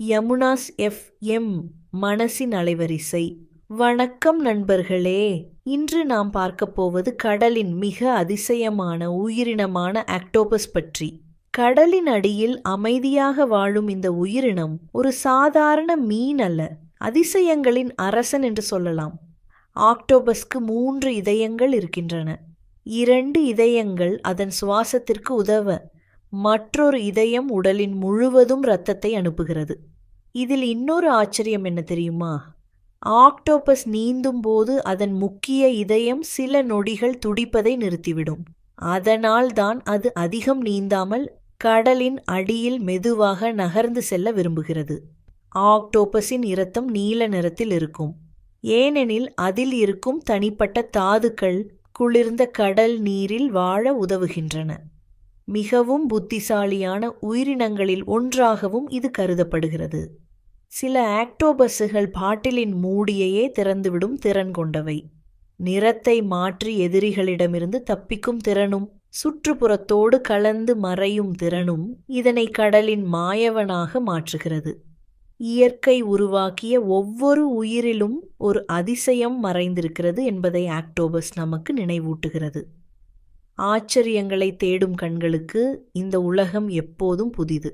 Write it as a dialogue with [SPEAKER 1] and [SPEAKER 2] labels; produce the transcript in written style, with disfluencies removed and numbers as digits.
[SPEAKER 1] யமுனாஸ் FM மனசின் அலைவரிசை. வணக்கம் நண்பர்களே. இன்று நாம் பார்க்க போவது கடலின் மிக அதிசயமான உயிரினமான ஆக்டோபஸ் பற்றி. கடலின் அடியில் அமைதியாக வாழும் இந்த உயிரினம் ஒரு சாதாரண மீன் அல்ல, அதிசயங்களின் அரசன் என்று சொல்லலாம். ஆக்டோபஸ்க்கு 3 இதயங்கள் இருக்கின்றன. 2 இதயங்கள் அதன் சுவாசத்திற்கு உதவ, மற்றொரு இதயம் உடலின் முழுவதும் இரத்தத்தை அனுப்புகிறது. இதில் இன்னொரு ஆச்சரியம் என்ன தெரியுமா? ஆக்டோபஸ் நீந்தும் போது அதன் முக்கிய இதயம் சில நொடிகள் துடிப்பதை நிறுத்திவிடும். அதனால் தான் அது அதிகம் நீந்தாமல் கடலின் அடியில் மெதுவாக நகர்ந்து செல்ல விரும்புகிறது. ஆக்டோபஸின் இரத்தம் நீல நிறத்தில் இருக்கும், ஏனெனில் அதில் இருக்கும் தனிப்பட்ட தாதுக்கள் குளிர்ந்த கடல் நீரில் வாழ உதவுகின்றன. மிகவும் புத்திசாலியான உயிரினங்களில் ஒன்றாகவும் இது கருதப்படுகிறது. சில ஆக்டோபஸுகள் பாட்டிலின் மூடியையே திறந்துவிடும் திறன் கொண்டவை. நிறத்தை மாற்றி எதிரிகளிடமிருந்து தப்பிக்கும் திறனும் சுற்றுப்புறத்தோடு கலந்து மறையும் திறனும் இதனை கடலின் மாயவனாக மாற்றுகிறது. இயற்கை உருவாக்கிய ஒவ்வொரு உயிரிலும் ஒரு அதிசயம் மறைந்திருக்கிறது என்பதை ஆக்டோபஸ் நமக்கு நினைவூட்டுகிறது. ஆச்சரியங்களை தேடும் கண்களுக்கு இந்த உலகம் எப்போதும் புதிது.